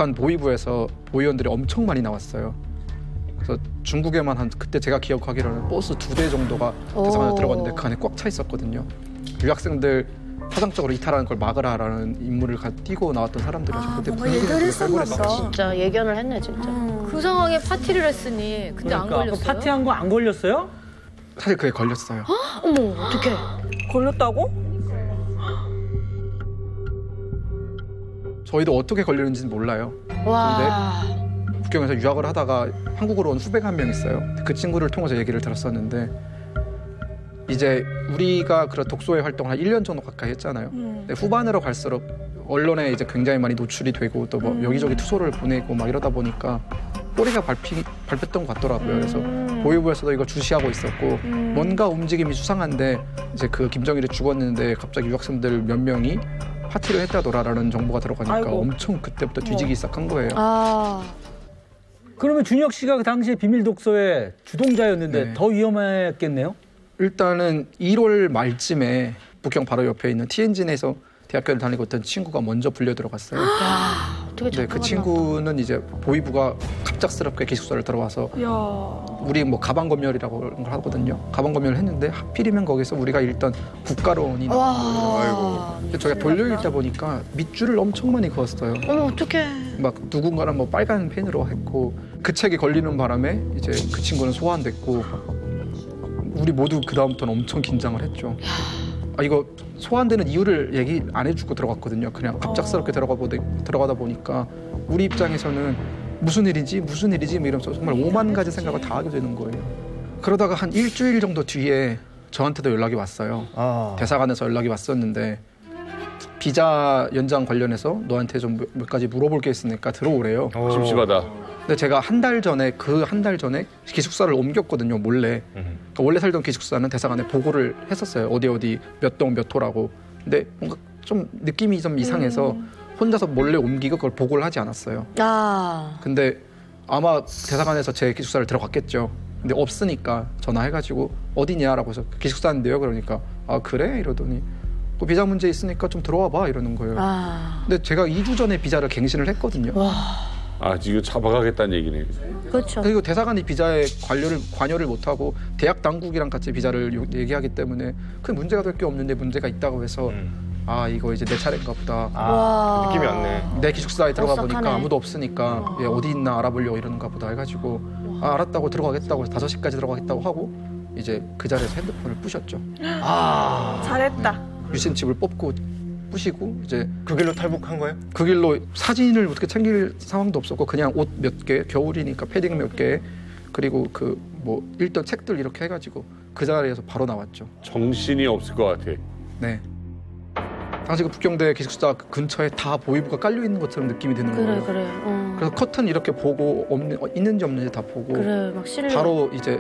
북한 보위부에서 보위원들이 엄청 많이 나왔어요. 그래서 중국에만 한 그때 제가 기억하기로는 버스 2대 정도가 대사관에 들어갔는데 그 안에 꽉 차 있었거든요. 유학생들 사정적으로 이탈하는 걸 막으라라는 임무를 띄고 나왔던 사람들이었죠. 그때 뭔가 예견을 했었나 보다. 진짜 예견을 했네 진짜. 그 상황에 파티를 했으니 그때 안 그러니까 걸렸어요? 파티한 거 안 걸렸어요? 사실 그게 걸렸어요. 어머 어떡해. 걸렸다고? 저희도 어떻게 걸리는지는 몰라요. 와. 근데 북경에서 유학을 하다가 한국으로 온 후배가 한 명 있어요. 그 친구를 통해서 얘기를 들었었는데 이제 우리가 그런 독서회 활동을 한 1년 정도 가까이 했잖아요. 근데 후반으로 갈수록 언론에 이제 굉장히 많이 노출이 되고 또 뭐 여기저기 투소를 보내고 막 이러다 보니까 꼬리가 밟혔던 것 같더라고요. 그래서 보위부에서도 이거 주시하고 있었고 뭔가 움직임이 수상한데 이제 그 김정일이 죽었는데 갑자기 유학생들 몇 명이 파티를 했다더라라는 정보가 들어가니까 아이고. 엄청 그때부터 뒤지기 시작한 거예요. 아. 그러면 준혁 씨가 그 당시에 비밀 독서의 주동자였는데 네. 더 위험했겠네요? 일단은 1월 말쯤에 북경 바로 옆에 있는 티엔진에서 대학교를 다니고 있던 친구가 먼저 불려 들어갔어요. 어떻게 근데 그 친구는 이제 보위부가 갑작스럽게 기숙사를 들어와서 우리 뭐 가방 검열이라고 그런 걸 하거든요. 가방 검열을 했는데 하필이면 거기서 우리가 읽던 국가론이 나와요. 근데 저희가 돌려 읽다 보니까 밑줄을 엄청 많이 그었어요. 어머 어떡해. 막 누군가는 뭐 빨간 펜으로 했고 그 책이 걸리는 바람에 이제 그 친구는 소환됐고 우리 모두 그 다음부터는 엄청 긴장을 했죠. 이거 소환되는 이유를 얘기 안 해주고 들어갔거든요. 그냥 갑작스럽게 들어가다 보니까 우리 입장에서는 무슨 일이지 뭐 이러면서 정말 5만 가지 생각을 다 하게 되는 거예요. 그러다가 한 일주일 정도 뒤에 저한테도 연락이 왔어요. 대사관에서 연락이 왔었는데 비자 연장 관련해서 너한테 좀 몇 가지 물어볼 게 있으니까 들어오래요. 심심하다. 근데 제가 한 달 전에 기숙사를 옮겼거든요. 몰래. 그러니까 원래 살던 기숙사는 대사관에 보고를 했었어요. 어디 몇 동 몇 호라고. 근데 뭔가 좀 느낌이 좀 이상해서 혼자서 몰래 옮기고 그걸 보고를 하지 않았어요. 아. 근데 아마 대사관에서 제 기숙사를 들어갔겠죠. 근데 없으니까 전화해가지고 어디냐라고 해서 기숙사인데요. 그러니까 아 그래? 이러더니 그 비자 문제 있으니까 좀 들어와 봐 이러는 거예요. 근데 제가 2주 전에 비자를 갱신을 했거든요. 아, 지금 잡아가겠다는 얘기네. 그렇죠. 그리고 대사관이 비자에 관여를 못하고 대학 당국이랑 같이 비자를 얘기하기 때문에 큰 문제가 될 게 없는데 문제가 있다고 해서 아 이거 이제 내 차례인가 보다. 와. 느낌이 왔네. 내 기숙사에 들어가 보니까 오싹하네. 아무도 없으니까 얘 어디 있나 알아보려고 이러는가 보다 해가지고 아 알았다고 들어가겠다고 해서 5시까지 들어가겠다고 하고 이제 그 자리에서 핸드폰을 부셨죠. 잘했다. 유심칩을 뽑고 부시고 이제 그 길로 탈북한 거예요? 그 길로 사진을 어떻게 챙길 상황도 없었고 그냥 옷 몇 개, 겨울이니까 패딩 몇 개, 그리고 그 뭐 읽던 책들 이렇게 해가지고 그 자리에서 바로 나왔죠. 정신이 없을 것 같아. 네. 당시 그 북경대 기숙사 근처에 다 보위부가 깔려 있는 것처럼 느낌이 드는 거예요. 그래. 그래서 커튼 이렇게 보고 있는지 없는지 다 보고 그래 막 실례. 바로 이제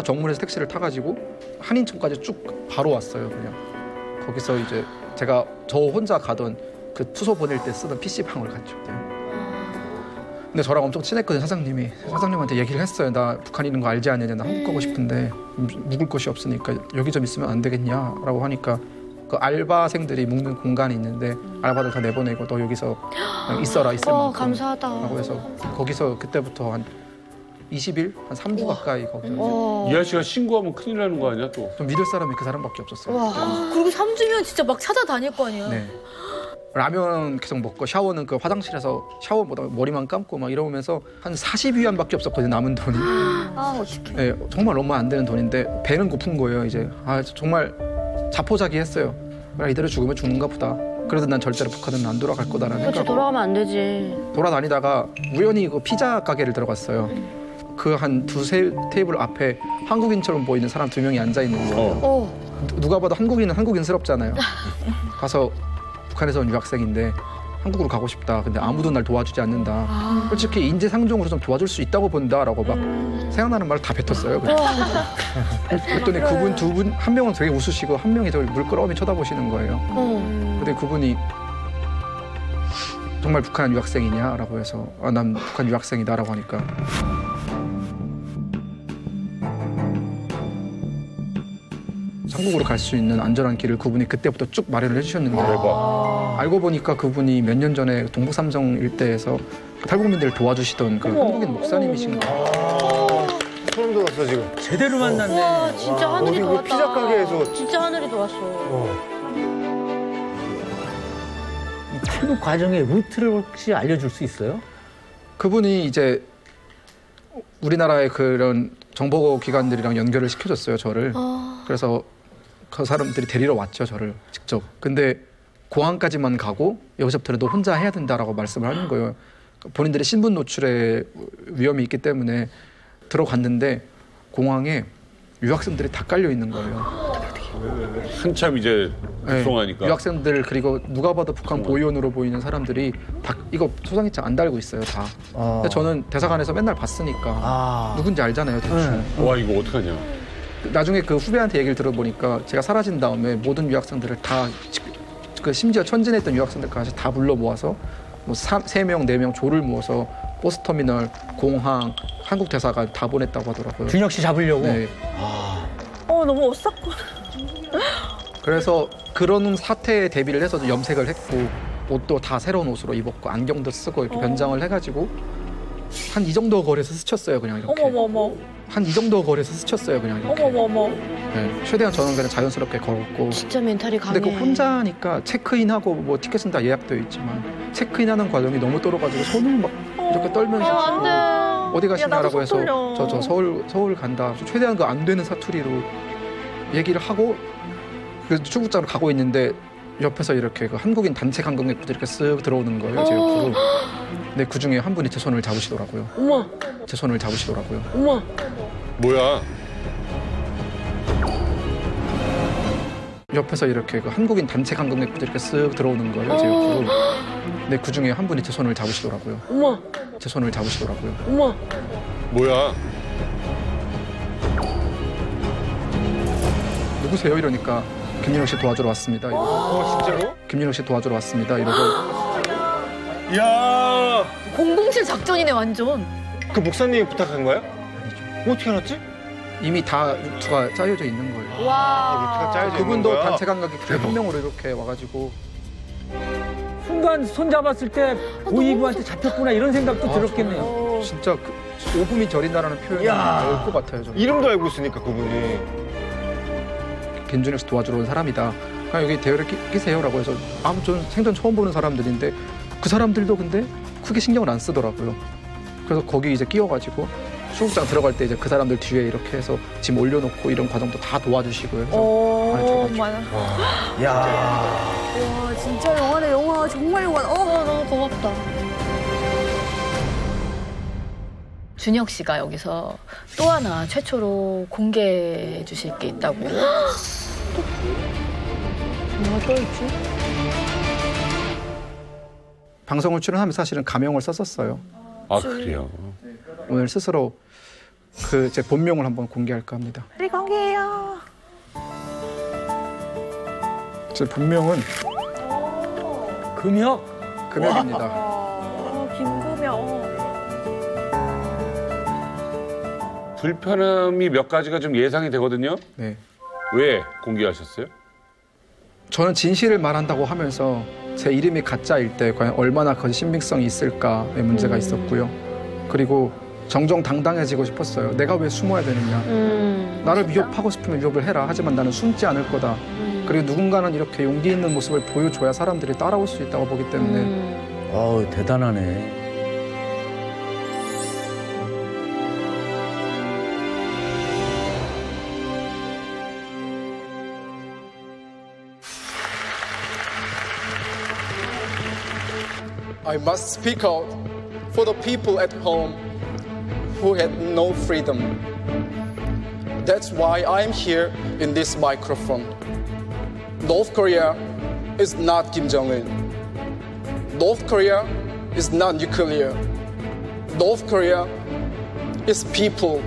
정문에서 택시를 타가지고 한인천까지 쭉 바로 왔어요. 그냥 거기서 이제 제가 저 혼자 가던 그 투소 보낼 때 쓰던 PC방을 갔죠. 근데 저랑 엄청 친했거든요. 사장님한테 얘기를 했어요. 나 북한 있는 거 알지 않느냐. 나 한국 가고 싶은데 묵을 곳이 없으니까 여기 좀 있으면 안 되겠냐라고 하니까 그 알바생들이 묵는 공간이 있는데 알바들 다 내보내고 너 여기서 그냥 있을 만큼 감사하다. 라고 해서 거기서 그때부터 한 20일? 한 3주 가까이 거기서 이 아저씨가 신고하면 큰일 나는 거 아니야 또? 좀 믿을 사람이 그 사람밖에 없었어요. 그리고 3주면 진짜 막 찾아다닐 거 아니에요? 네. 라면 계속 먹고 샤워는 그 화장실에서 샤워보다 머리만 감고 막 이러면서 한 40위안밖에 없었거든요. 남은 돈이. 아 어떡해. 네, 정말 얼마 안 되는 돈인데 배는 고픈 거예요. 이제 정말 자포자기했어요. 이대로 죽으면 죽는가 보다. 그래도 난 절대로 북한은 안 돌아갈 거다라는 그렇지 생각으로 돌아가면 안 되지. 돌아다니다가 우연히 그 피자 가게를 들어갔어요. 그 한 두세 테이블 앞에 한국인처럼 보이는 사람 2명이 앉아 있는 거예요. 누가 봐도 한국인은 한국인스럽잖아요. 가서 북한에서 온 유학생인데 한국으로 가고 싶다. 근데 아무도 날 도와주지 않는다. 솔직히 인재상종으로 좀 도와줄 수 있다고 본다라고 막 생각나는 말을 다 뱉었어요. 그랬더니 그분 두 분, 한 명은 되게 웃으시고 한 명이 저 물끄러미 쳐다보시는 거예요. 근데 그분이 정말 북한 유학생이냐라고 해서 난 북한 유학생이다라고 하니까 한국으로 갈 수 있는 안전한 길을 그분이 그때부터 쭉 마련을 해주셨는데 대박. 알고 보니까 그분이 몇 년 전에 동북 삼성 일대에서 탈북민들을 도와주시던 그 한국인 목사님이신 거예요. 소름 돋았어 지금. 제대로 만났네. 와, 진짜 하늘이 어디 그 도왔다. 피자 가게에서. 진짜 하늘이 도왔어. 이 탈북 과정의 루트를 혹시 알려줄 수 있어요? 그분이 이제 우리나라의 그런 정보기관들이랑 연결을 시켜줬어요, 저를. 그래서 그 사람들이 데리러 왔죠, 저를 직접. 근데 공항까지만 가고 여기서부터는 너 혼자 해야 된다라고 말씀을 하는 거예요. 본인들이 신분 노출에 위험이 있기 때문에 들어갔는데 공항에 유학생들이 다 깔려 있는 거예요. 한참 이제 네, 북송하니까. 유학생들 그리고 누가 봐도 북한 보위원으로 보이는 사람들이 다 이거 소장일장 안 달고 있어요, 다. 근데 저는 대사관에서 맨날 봤으니까 누군지 알잖아요, 대충. 와 이거 어떡하냐. 나중에 그 후배한테 얘기를 들어보니까 제가 사라진 다음에 모든 유학생들을 다 그 심지어 천진했던 유학생들까지 다 불러 모아서 뭐 3명, 4명 조를 모아서 버스터미널, 공항, 한국 대사관 다 보냈다고 하더라고요. 준혁 씨 잡으려고? 네. 너무 오싹고. 그래서 그런 사태에 대비를 해서 염색을 했고 옷도 다 새로운 옷으로 입었고 안경도 쓰고 이렇게 변장을 해가지고 한 이 정도 거리에서 스쳤어요, 그냥 이렇게. 어머머머. 한 이 정도 거리에서 스쳤어요, 그냥 이렇게. 어머머머. 네, 최대한 저는 그냥 자연스럽게 걸었고. 진짜 멘탈이 강해. 근데 그 혼자니까 체크인하고 뭐 티켓은 다 예약되어 있지만 체크인하는 과정이 너무 떨어가지고 손을 막 이렇게 떨면서 안 돼. 어디 가시냐라고 나도 해서 손 떨려. 저 서울 간다. 최대한 그 안 되는 사투리로 얘기를 하고 그 출국장으로 가고 있는데 옆에서 이렇게 그 한국인 단체 관광객들이 이렇게 쓱 들어오는 거예요, 제 옆으로. 근데 그 중에 한 분이 제 손을 잡으시더라고요. 어머, 제 손을 잡으시더라고요. 어머. 뭐야. 옆에서 이렇게 그 한국인 단체 관광객들이 이렇게 쓱 들어오는 거예요, 제 옆으로. 근데 그 중에 한 분이 제 손을 잡으시더라고요. 어머, 제 손을 잡으시더라고요. 어머. 뭐야. 누구세요? 이러니까 김윤혁 씨 도와주러 왔습니다. 이러고. 진짜로? 김윤혁 씨 도와주러 왔습니다. 이러고. 이야. 007 작전이네, 완전. 그 목사님이 부탁한 거야? 어떻게 알았지? 이미 다 루트가 짜여져 있는 거예요. 루트가 짜여져 있는 그분도 거야? 단체 관광객 한 명으로 이렇게 와가지고 순간 손 잡았을 때 고이부한테 잡혔구나 이런 생각도 들었겠네요. 진짜 그 오금이 저린다라는 표현이 나올 것 같아요. 저는. 이름도 알고 있으니까 그분이. 김준혁 씨 도와주러 온 사람이다. 그냥 여기 대열에 끼세요라고 해서 전 생전 처음 보는 사람들인데 그 사람들도 근데 크게 신경을 안 쓰더라고요. 그래서 거기 이제 끼워가지고 출국장 들어갈 때 이제 그 사람들 뒤에 이렇게 해서 짐 올려놓고 이런 과정도 다 도와주시고 해서 많이 줘가지고. 맞아. 야. 와, 진짜 영화네, 영화. 정말 영화. 너무 고맙다. 준혁 씨가 여기서 또 하나 최초로 공개해 주실 게 있다고. 뭐가 또 있지? 방송을 출연하면서 사실은 가명을 썼었어요. 아 그래요. 오늘 스스로 그 제 본명을 한번 공개할까 합니다. 우리 공개해요. 제 본명은 금혁? 금혁입니다. 김구명. 불편함이 몇 가지가 좀 예상이 되거든요. 네. 왜 공개하셨어요? 저는 진실을 말한다고 하면서 제 이름이 가짜일 때 과연 얼마나 그 신빙성이 있을까의 문제가 있었고요. 그리고 정정당당해지고 싶었어요. 내가 왜 숨어야 되느냐. 나를 위협하고 싶으면 위협을 해라. 하지만 나는 숨지 않을 거다. 그리고 누군가는 이렇게 용기 있는 모습을 보여줘야 사람들이 따라올 수 있다고 보기 때문에 어우, 대단하네. I must speak out for the people at home who had no freedom. That's why I'm here in this microphone. North Korea is not Kim Jong-un. North Korea is not nuclear. North Korea is people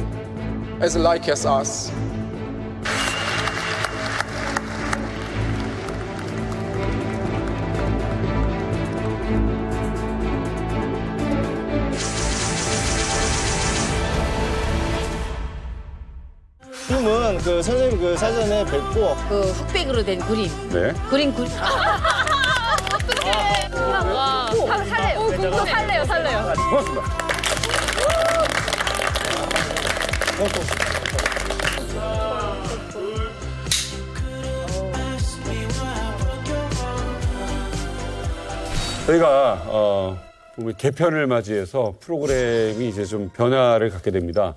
as like as us. 지금은 일단 그 선생님 그 사전에 뵙고 그 흑백으로 된 그림. 네. 그림 그. 살래요. 또 살래요. 고맙습니다. 저희가 보면 개편을 맞이해서 프로그램이 이제 좀 변화를 갖게 됩니다.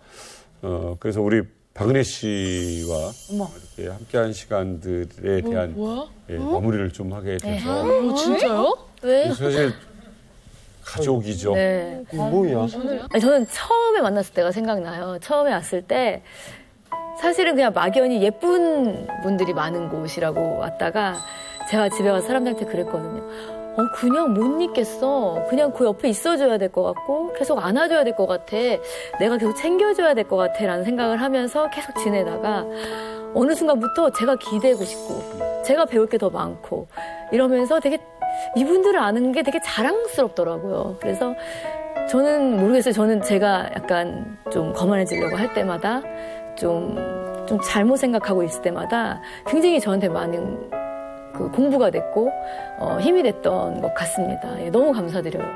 그래서 우리 박은혜 씨와 이렇게 함께한 시간들에 대한 예, 마무리를 좀 하게 돼서 진짜요? 왜? 사실 가족이죠. 네. 뭐야? 아니, 저는 처음에 만났을 때가 생각나요. 처음에 왔을 때 사실은 그냥 막연히 예쁜 분들이 많은 곳이라고 왔다가 제가 집에 와서 사람들한테 그랬거든요. 그냥 못 있겠어. 그냥 그 옆에 있어줘야 될 것 같고 계속 안아줘야 될 것 같아. 내가 계속 챙겨줘야 될 것 같아 라는 생각을 하면서 계속 지내다가 어느 순간부터 제가 기대고 싶고 제가 배울 게 더 많고 이러면서 되게 이분들을 아는 게 되게 자랑스럽더라고요. 그래서 저는 모르겠어요. 저는 제가 약간 좀 거만해지려고 할 때마다 좀 잘못 생각하고 있을 때마다 굉장히 저한테 많은 그 공부가 됐고 힘이 됐던 것 같습니다. 예, 너무 감사드려요.